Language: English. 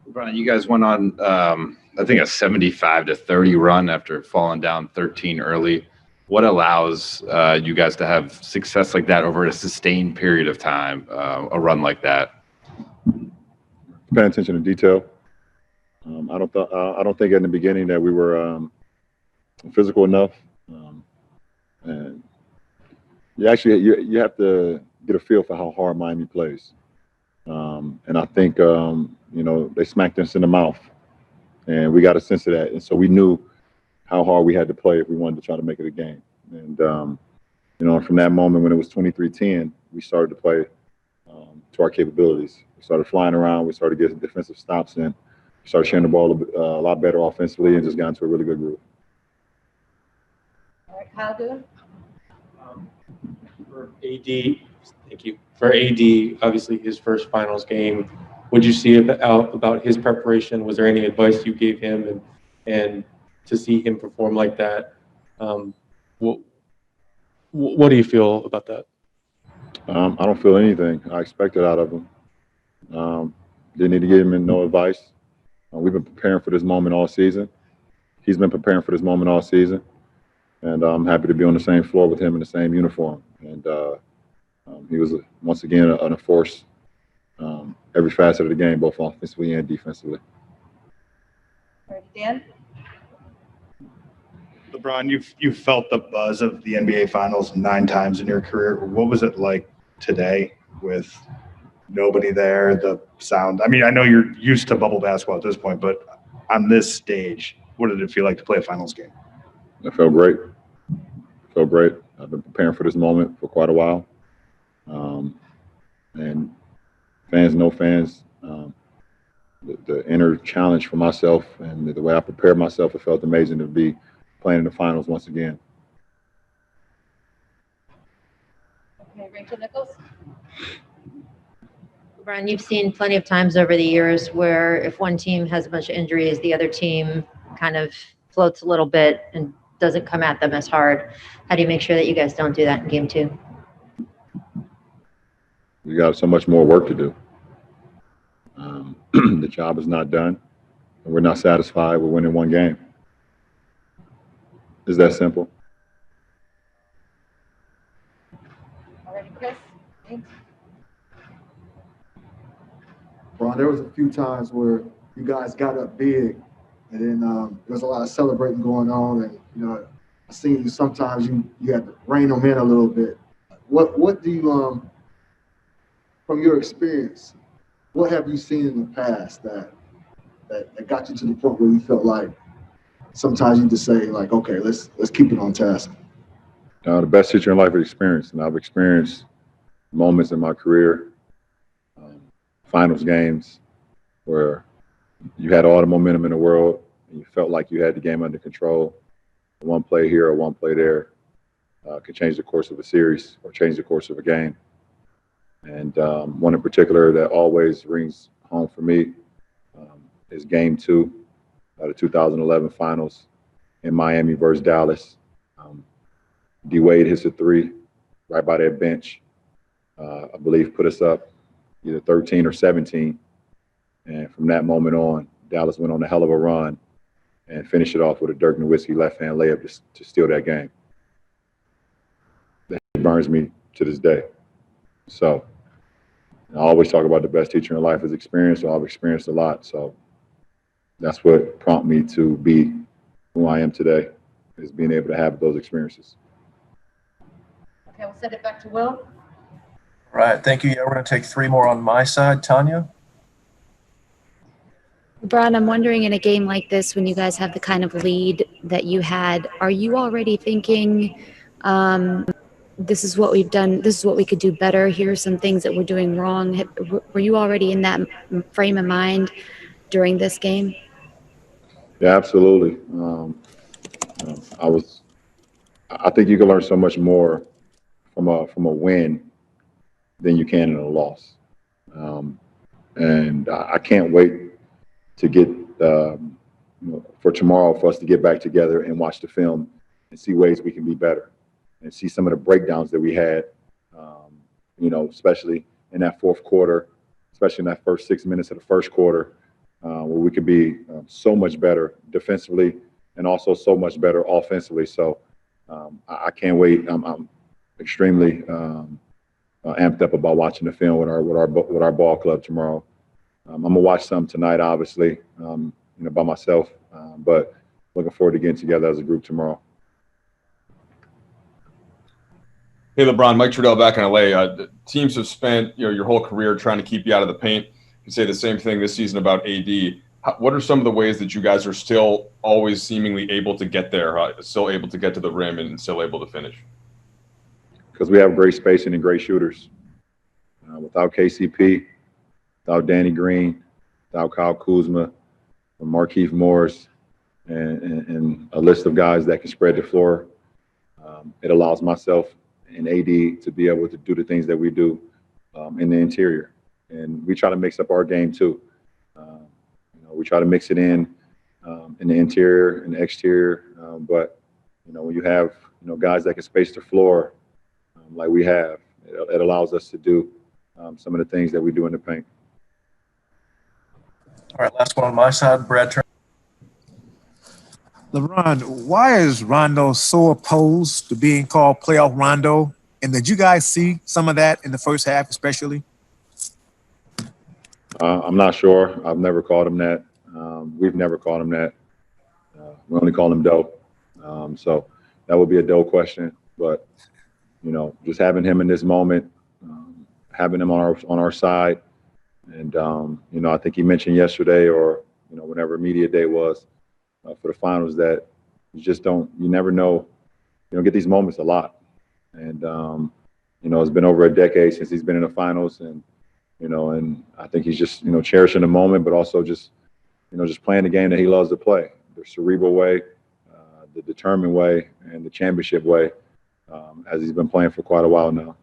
Brian, you guys went on, I think, a 75-30 run after falling down 13 early. What allows you guys to have success like that over a sustained period of time, a run like that? Paying attention to detail. I don't think in the beginning that we were physical enough, and you have to get a feel for how hard Miami plays. And I think they smacked us in the mouth, and we got a sense of that, and so we knew how hard we had to play if we wanted to try to make it a game. And from that moment when it was 23-10, we started to play to our capabilities. We started flying around. We started getting defensive stops in. We started sharing the ball a lot better offensively, and just got into a really good groove. All right, Kyle Goon. For AD, thank you. For AD, obviously his first finals game, what did you see about his preparation? Was there any advice you gave him, and to see him perform like that? What do you feel about that? I don't feel anything. I expected out of him. Didn't need to give him no advice. We've been preparing for this moment all season. He's been preparing for this moment all season. And I'm happy to be on the same floor with him in the same uniform. And he was, once again, a force every facet of the game, both offensively and defensively. All right, Dan. LeBron, you've felt the buzz of the NBA Finals 9 times in your career. What was it like today with nobody there, the sound? I mean, I know you're used to bubble basketball at this point, but on this stage, what did it feel like to play a finals game? It felt great. Felt great. I've been preparing for this moment for quite a while. And fans, no fans, the inner challenge for myself and the way I prepared myself, it felt amazing to be playing in the finals once again. Okay, Rachel Nichols. Brian, you've seen plenty of times over the years where if one team has a bunch of injuries, the other team kind of floats a little bit and doesn't come at them as hard. How do you make sure that you guys don't do that in game 2? We got so much more work to do. The job is not done, and we're not satisfied with winning one game. It's that simple. All right, Chris. Thanks. Ron, there was a few times where you guys got up big, and then there was a lot of celebrating going on, and I seen you sometimes you had to rein them in a little bit. What do you from your experience, what have you seen in the past that got you to the point where you felt like sometimes you just say like, okay, let's keep it on task? The best teacher in life is experience, and I've experienced moments in my career, finals games, where you had all the momentum in the world, and you felt like you had the game under control. One play here or one play there could change the course of a series or change the course of a game. And one in particular that always rings home for me is Game 2 of the 2011 Finals in Miami versus Dallas. D. Wade hits a 3 right by that bench. I believe put us up either 13 or 17. And from that moment on, Dallas went on a hell of a run and finished it off with a Dirk Nowitzki left-hand layup to steal that game. That burns me to this day. So I always talk about the best teacher in life is experience, so I've experienced a lot. So that's what prompted me to be who I am today, is being able to have those experiences. Okay, we'll send it back to Will. All right, thank you. Yeah, we're going to take 3 more on my side. Tanya? Brian, I'm wondering in a game like this, when you guys have the kind of lead that you had, are you already thinking, this is what we've done, this is what we could do better, here are some things that we're doing wrong? Were you already in that frame of mind during this game? Yeah, absolutely. I think you can learn so much more from a win than you can in a loss. And I can't wait to get for tomorrow for us to get back together and watch the film and see ways we can be better and see some of the breakdowns that we had, especially in that fourth quarter, especially in that first 6 minutes of the first quarter. where we could be so much better defensively and also so much better offensively. So I can't wait. I'm extremely amped up about watching the film with our ball club tomorrow. I'm gonna watch some tonight, obviously, by myself, but looking forward to getting together as a group tomorrow. Hey, LeBron, Mike Trudell back in LA. Teams have spent your whole career trying to keep you out of the paint. You say the same thing this season about AD. What are some of the ways that you guys are still always seemingly able to get there, still able to get to the rim and still able to finish? Because we have great spacing and great shooters. Without KCP, without Danny Green, without Kyle Kuzma, Markieff Morris, and a list of guys that can spread the floor, it allows myself and AD to be able to do the things that we do in the interior. And we try to mix up our game too. We try to mix it in the interior and the exterior. But when you have guys that can space the floor like we have, it allows us to do some of the things that we do in the paint. All right, last one on my side, Brad Turner. LeBron, why is Rondo so opposed to being called playoff Rondo? And did you guys see some of that in the first half, especially? I'm not sure. I've never called him that. We've never called him that. We only call him Doe. So that would be a Doe question. But, just having him in this moment, having him on our side. And, I think he mentioned yesterday or, whenever media day was for the finals that you never know. You don't get these moments a lot. And, it's been over a decade since he's been in the finals. And I think he's just, cherishing the moment, but also just playing the game that he loves to play, the cerebral way, the determined way, and the championship way, as he's been playing for quite a while now.